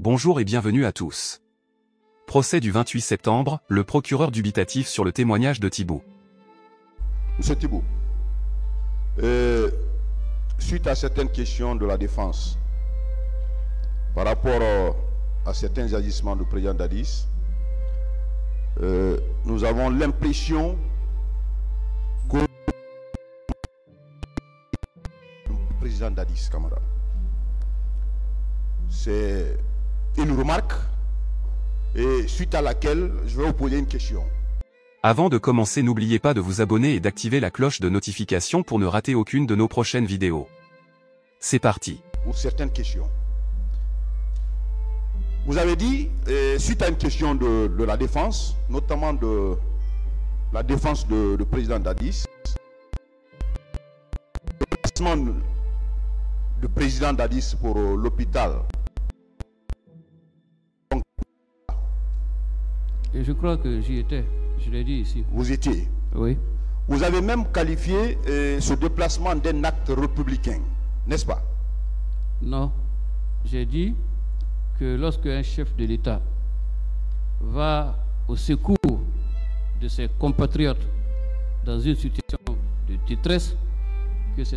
Bonjour et bienvenue à tous. Procès du 28 septembre, le procureur dubitatif sur le témoignage de Thibault. Monsieur Thibault, suite à certaines questions de la défense par rapport à certains agissements du président Dadis, nous avons l'impression que le président Dadis, camarade, c'est une remarque et suite à laquelle je vais vous poser une question. Avant de commencer, n'oubliez pas de vous abonner et d'activer la cloche de notification pour ne rater aucune de nos prochaines vidéos. C'est parti. Pour certaines questions. Vous avez dit, suite à une question de la défense, notamment de la défense du président Dadis, le placement du président Dadis pour l'hôpital. Et je crois que j'y étais, je l'ai dit ici. Vous étiez. Oui. Vous avez même qualifié ce déplacement d'un acte républicain, n'est-ce pas? Non, j'ai dit que lorsque un chef de l'État va au secours de ses compatriotes dans une situation de détresse, que c'est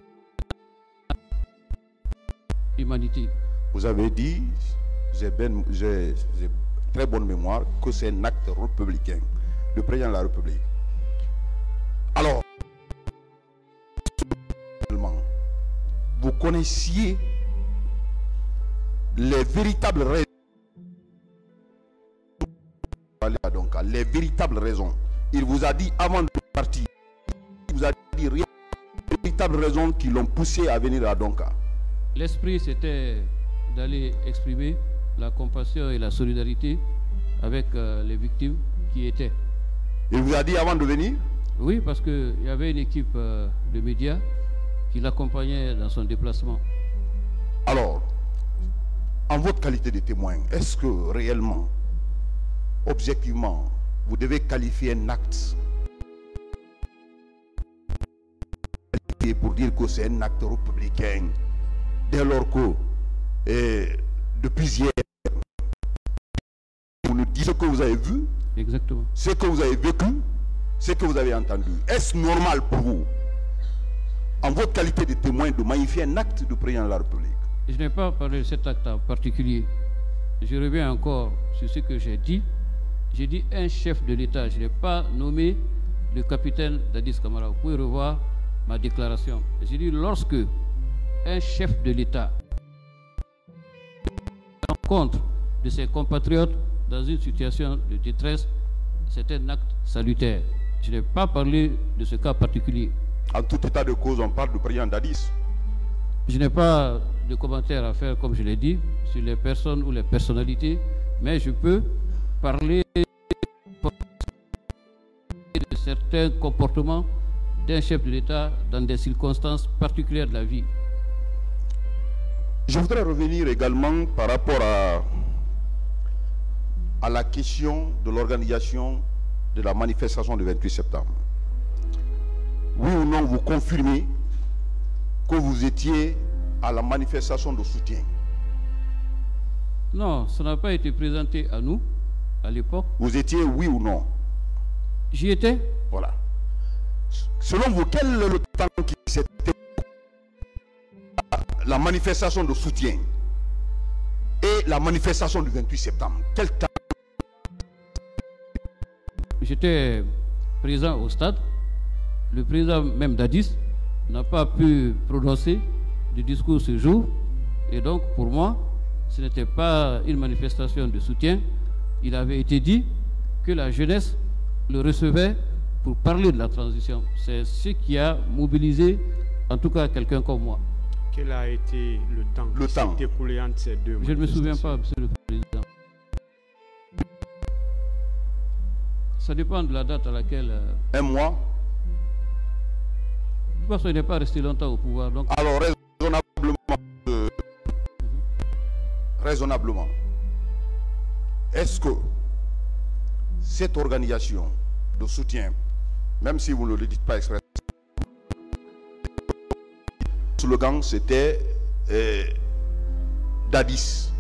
humanité. Vous avez dit, j'ai très bonne mémoire, que c'est un acte républicain, le président de la République. Alors, vous connaissiez les véritables raisons, les véritables raisons. Il vous a dit avant de partir, il vous a dit rien, les véritables raisons qui l'ont poussé à venir à Donka. L'esprit, c'était d'aller exprimer la compassion et la solidarité avec les victimes qui étaient. Il vous a dit avant de venir? Oui, parce qu'il y avait une équipe de médias qui l'accompagnait dans son déplacement. Alors, en votre qualité de témoin, est-ce que réellement, objectivement, vous devez qualifier un acte pour dire que c'est un acte républicain, dès lors que, depuis hier, vous nous dites ce que vous avez vu, exactement, ce que vous avez vécu, ce que vous avez entendu. Est-ce normal pour vous, en votre qualité de témoin, de magnifier un acte du président de la République? Je n'ai pas parlé de cet acte en particulier. Je reviens encore sur ce que j'ai dit. J'ai dit un chef de l'État. Je n'ai pas nommé le capitaine Dadis Camara. Vous pouvez revoir ma déclaration. J'ai dit lorsque un chef de l'État rencontre de ses compatriotes dans une situation de détresse, c'est un acte salutaire. Je n'ai pas parlé de ce cas particulier. En tout état de cause, on parle du président Dadis. Je n'ai pas de commentaires à faire, comme je l'ai dit, sur les personnes ou les personnalités, mais je peux parler de certains comportements d'un chef de l'État dans des circonstances particulières de la vie. Je voudrais revenir également par rapport à la question de l'organisation de la manifestation du 28 septembre. Oui ou non, vous confirmez que vous étiez à la manifestation de soutien? Non, ça n'a pas été présenté à nous, à l'époque. Vous étiez oui ou non? J'y étais. Voilà. Selon vous, quel est le temps qui s'était la manifestation de soutien et la manifestation du 28 septembre? Quel temps? J'étais présent au stade. Le président même Dadis n'a pas pu prononcer de discours ce jour. Et donc, pour moi, ce n'était pas une manifestation de soutien. Il avait été dit que la jeunesse le recevait pour parler de la transition. C'est ce qui a mobilisé, en tout cas, quelqu'un comme moi. Quel a été le temps qui s'est écoulé entre ces deux manifestations? Je ne me souviens pas, monsieur le président. Ça dépend de la date à laquelle... Un mois? Parce qu'il n'est pas resté longtemps au pouvoir. Donc... Alors, raisonnablement, est-ce que cette organisation de soutien, même si vous ne le dites pas exprès, le slogan c'était Dadis.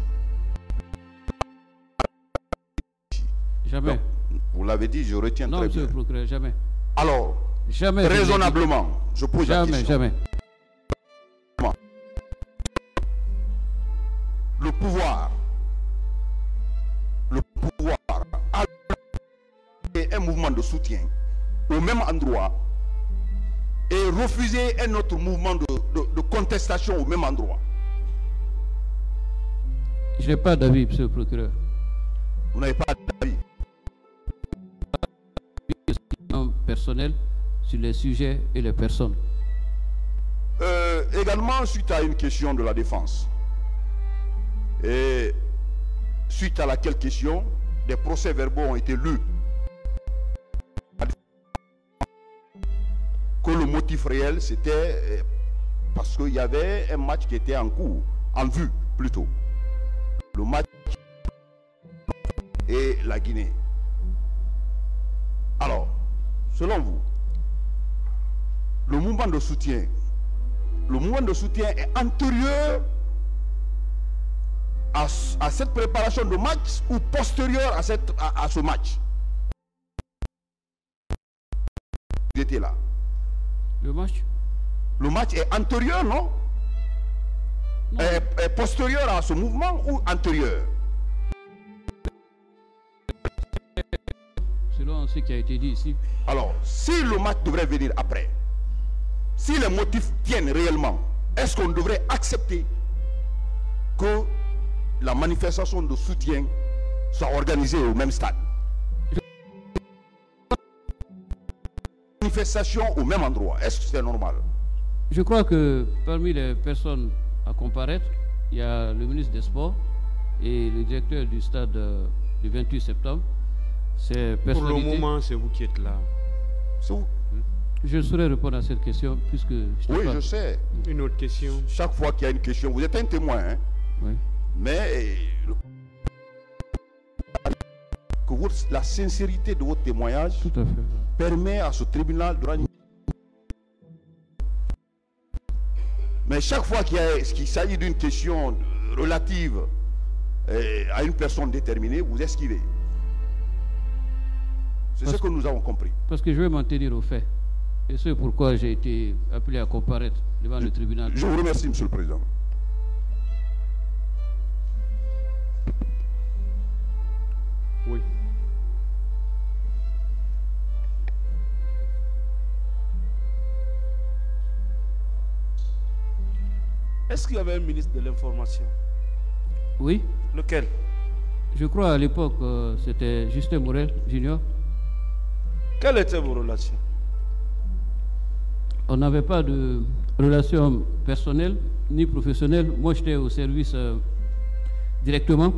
l'avez dit, je retiens très bien. Non, monsieur le procureur, jamais. Alors, jamais raisonnablement, je pose la question. Jamais. Le pouvoir a un mouvement de soutien au même endroit et refuser un autre mouvement de contestation au même endroit. Je n'ai pas d'avis, monsieur le procureur. Vous n'avez pas d'avis? Personnel sur les sujets et les personnes. Également, suite à une question de la défense, et suite à laquelle question, des procès-verbaux ont été lus. Que le motif réel, c'était parce qu'il y avait un match qui était en cours, en vue plutôt. Le match et la Guinée. Alors, selon vous, le mouvement de soutien est antérieur à cette préparation de match ou postérieur à ce match? Vous étiez là. Le match? Le match est antérieur, non? Non. Est postérieur à ce mouvement ou antérieur? Selon ce qui a été dit ici. Alors, si le match devrait venir après, si les motifs tiennent réellement, est-ce qu'on devrait accepter que la manifestation de soutien soit organisée au même stade? Manifestation au même endroit, est-ce que c'est normal? Je crois que parmi les personnes à comparaître, il y a le ministre des Sports et le directeur du stade du 28 septembre. Pour le moment, c'est vous qui êtes là. C'est vous? Je saurais répondre à cette question puisque... Oui, je sais. Une autre question. Chaque fois qu'il y a une question, vous êtes un témoin, hein? Oui. Mais que la sincérité de votre témoignage Tout à fait. permet à ce tribunal de rendre... Mais chaque fois qu'il s'agit d'une question relative à une personne déterminée, vous esquivez. C'est ce que nous avons compris. Parce que je vais m'en tenir aux faits. Et c'est pourquoi j'ai été appelé à comparaître devant le tribunal. Je vous remercie, Monsieur le Président. Oui. Est-ce qu'il y avait un ministre de l'Information? Oui. Lequel? Je crois à l'époque, c'était Justin Morel, junior. Quelles étaient vos relations? On n'avait pas de relation personnelle ni professionnelle. Moi, j'étais au service directement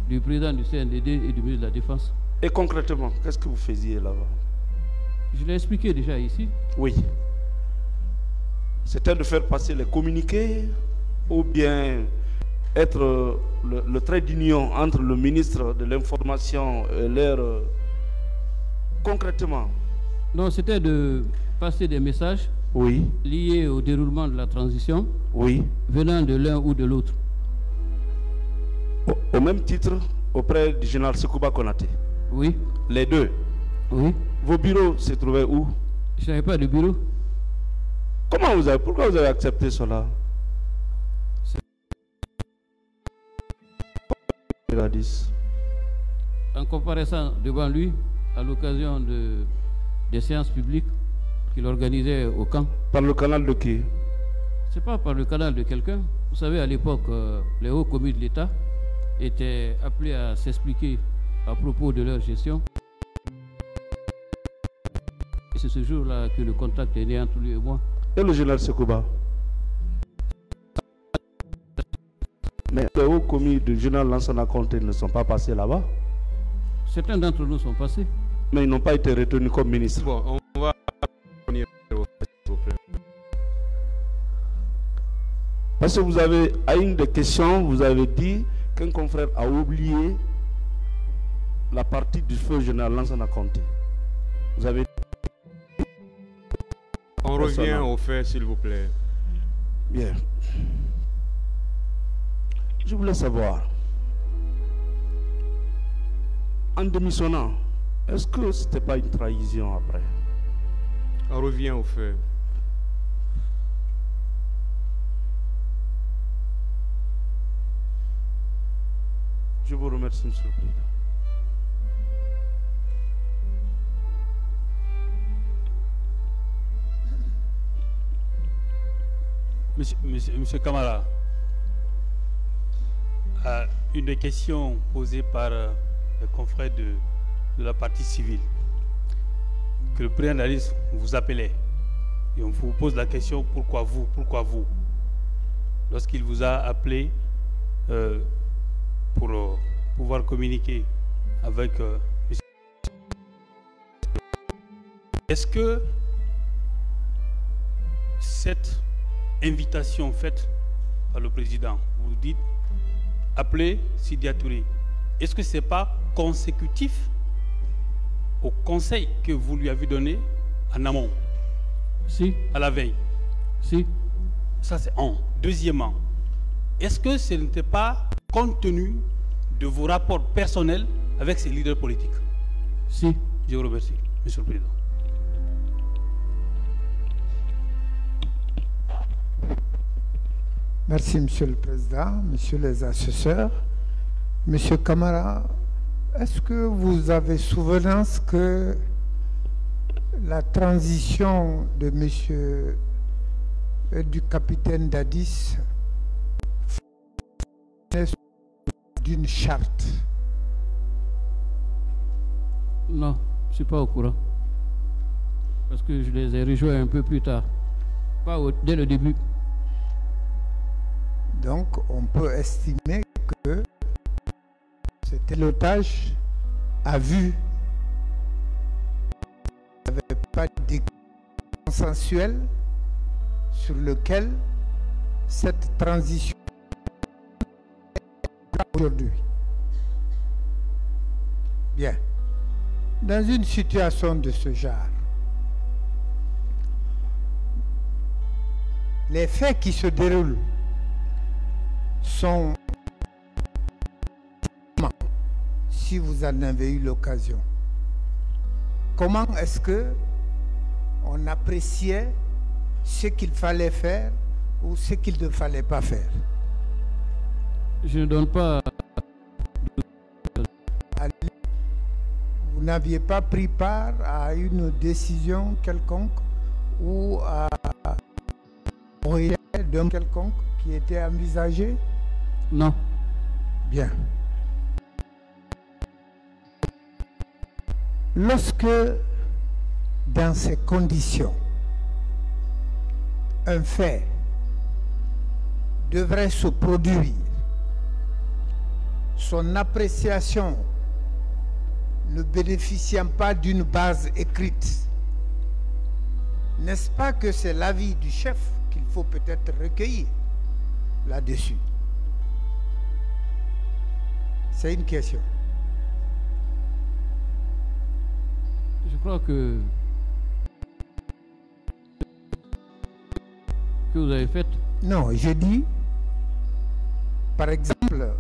du président du CNDD et du ministre de la Défense. Et concrètement, qu'est-ce que vous faisiez là-bas? Je l'ai expliqué déjà ici. Oui. C'était de faire passer les communiqués ou bien être le trait d'union entre le ministre de l'Information et l'air concrètement? Non, c'était de passer des messages Oui. liés au déroulement de la transition, Oui. venant de l'un ou de l'autre. Au même titre, auprès du général Sekouba Konaté? Oui. Les deux? Oui. Vos bureaux se trouvaient où? Je n'avais pas de bureau. Pourquoi vous avez accepté cela? En comparaissant devant lui, à l'occasion des séances publiques qu'il organisait au camp. Par le canal de qui? C'est pas par le canal de quelqu'un. Vous savez, à l'époque, les hauts commis de l'État étaient appelés à s'expliquer à propos de leur gestion. Et c'est ce jour-là que le contact est né entre lui et moi. Et le général Sekouba? Mais les hauts commis du général Lansana Conté ne sont pas passés là-bas? Certains d'entre nous sont passés. Mais ils n'ont pas été retenus comme ministres. Bon, on va revenir au fait. Parce que vous avez, à une des questions, vous avez dit qu'un confrère a oublié la partie du feu général Lansana Conté. Vous avez... On revient au fait, s'il vous plaît. Bien. Je voulais savoir, en démissionnant, Est-ce que ce n'était pas une trahison après? On revient au fait. Je vous remercie, Monsieur le Président. Monsieur Camara, une des questions posées par les confrères de la partie civile, que le président Dadis vous appelait, et on vous pose la question, pourquoi vous? Lorsqu'il vous a appelé pour pouvoir communiquer avec monsieur. Est-ce que cette invitation faite par le président, vous dites appelez Sidya Touré, est-ce que ce n'est pas consécutif au conseil que vous lui avez donné en amont? Si. À la veille? Si. Ça c'est un. Deuxièmement, est-ce que ce n'était pas compte tenu de vos rapports personnels avec ces leaders politiques? Si. Je vous remercie, Monsieur le Président. Merci, Monsieur le Président, Messieurs les assesseurs. Monsieur Camara, est-ce que vous avez souvenance que la transition de Monsieur du capitaine Dadis d'une charte? Non, je ne suis pas au courant. Parce que je les ai rejoints un peu plus tard. Pas dès le début. Donc, on peut estimer que c'était l'otage à vue. Il n'y avait pas de consensuel sur lequel cette transition est aujourd'hui. Bien. Dans une situation de ce genre, les faits qui se déroulent sont, si vous en avez eu l'occasion, comment est-ce que on appréciait ce qu'il fallait faire ou ce qu'il ne fallait pas faire? Je ne donne pas. Vous n'aviez pas pris part à une décision quelconque ou à un d'un quelconque qui était envisagé? Non. Bien. Lorsque, dans ces conditions, un fait devrait se produire, son appréciation ne bénéficiant pas d'une base écrite, n'est-ce pas que c'est l'avis du chef qu'il faut peut-être recueillir là-dessus? C'est une question. Je crois que vous avez fait. Non, je dis, par exemple,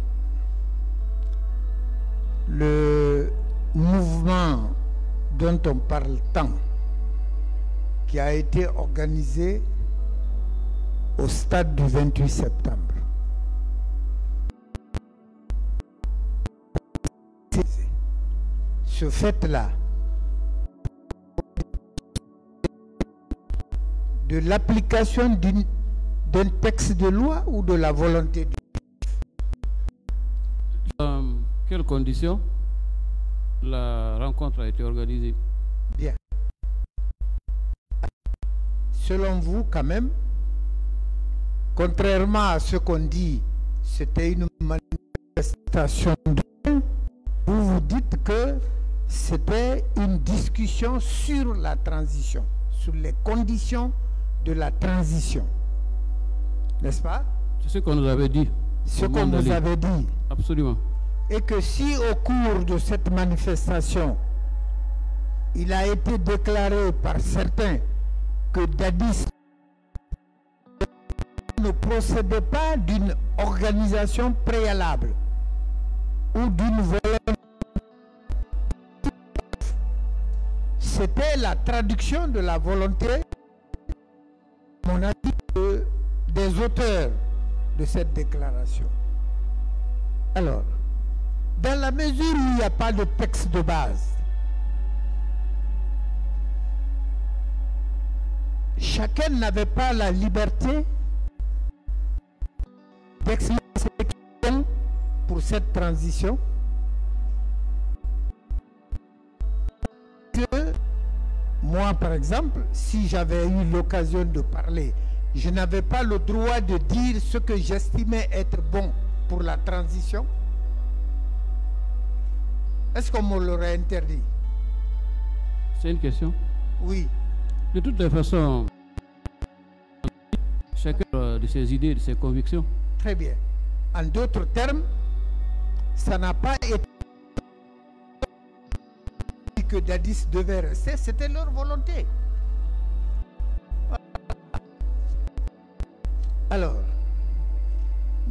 le mouvement dont on parle tant, qui a été organisé au stade du 28 septembre. Ce fait-là, de l'application d'un texte de loi ou de la volonté du... Dans quelles conditions la rencontre a été organisée? Bien. Selon vous, quand même, contrairement à ce qu'on dit, c'était une manifestation de... Vous vous dites que c'était une discussion sur la transition, sur les conditions de la transition. N'est-ce pas? C'est ce qu'on nous avait dit. Ce qu'on nous avait dit. Absolument. Et que si au cours de cette manifestation, il a été déclaré par certains que Dadis ne procédait pas d'une organisation préalable ou d'une volonté la traduction de la volonté, à mon avis, des auteurs de cette déclaration. Alors, dans la mesure où il n'y a pas de texte de base, chacun n'avait pas la liberté d'exprimer ses questions pour cette transition. Que moi, par exemple, si j'avais eu l'occasion de parler, je n'avais pas le droit de dire ce que j'estimais être bon pour la transition. Est-ce qu'on me l'aurait interdit? C'est une question? Oui. De toutes les façons, chacun de ses idées, de ses convictions. Très bien. En d'autres termes, ça n'a pas été que Dadis devait rester, c'était leur volonté. Alors,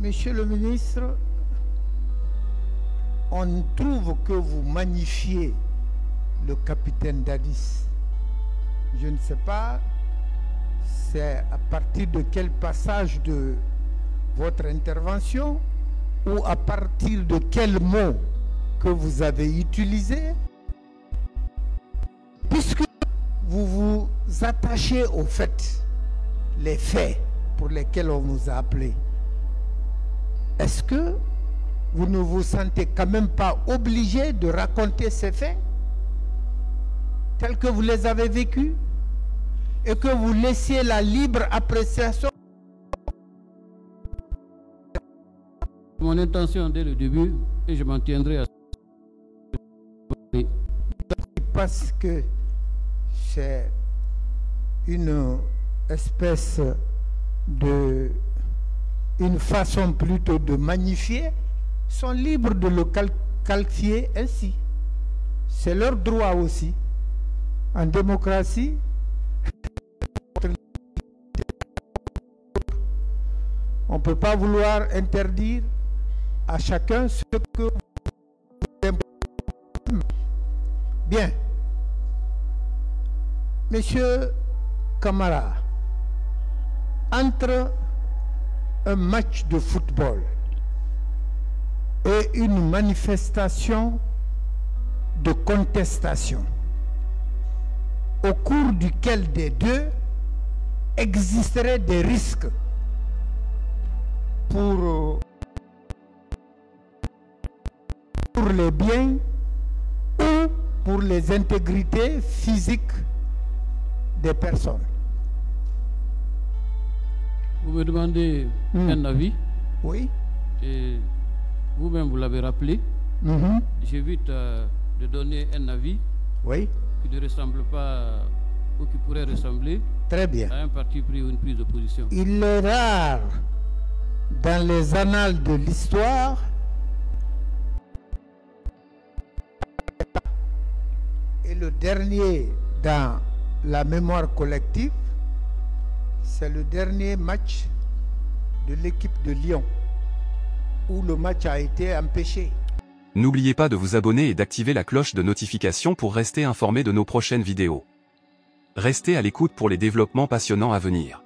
Monsieur le ministre, on trouve que vous magnifiez le capitaine Dadis. Je ne sais pas, c'est à partir de quel passage de votre intervention ou à partir de quel mot que vous avez utilisé, puisque vous vous attachez aux faits, les faits pour lesquels on vous a appelé. Est-ce que vous ne vous sentez quand même pas obligé de raconter ces faits tels que vous les avez vécus et que vous laissiez la libre appréciation? Mon intention dès le début, et je m'en tiendrai à parce que c'est une espèce de... une façon plutôt de magnifier, sont libres de le qualifier ainsi. C'est leur droit aussi. En démocratie, on ne peut pas vouloir interdire à chacun ce que vous aimez. Bien. Monsieur Camara, entre un match de football et une manifestation de contestation, au cours duquel des deux existeraient des risques pour les biens ou pour les intégrités physiques des personnes. Vous me demandez un avis. Oui. Et vous-même, vous l'avez rappelé. J'évite de donner un avis qui ne ressemble pas ou qui pourrait ressembler Très bien. à un parti pris ou une prise de position. Il est rare dans les annales de l'histoire et le dernier dans la mémoire collective, c'est le dernier match de l'équipe de Lyon où le match a été empêché. N'oubliez pas de vous abonner et d'activer la cloche de notification pour rester informé de nos prochaines vidéos. Restez à l'écoute pour les développements passionnants à venir.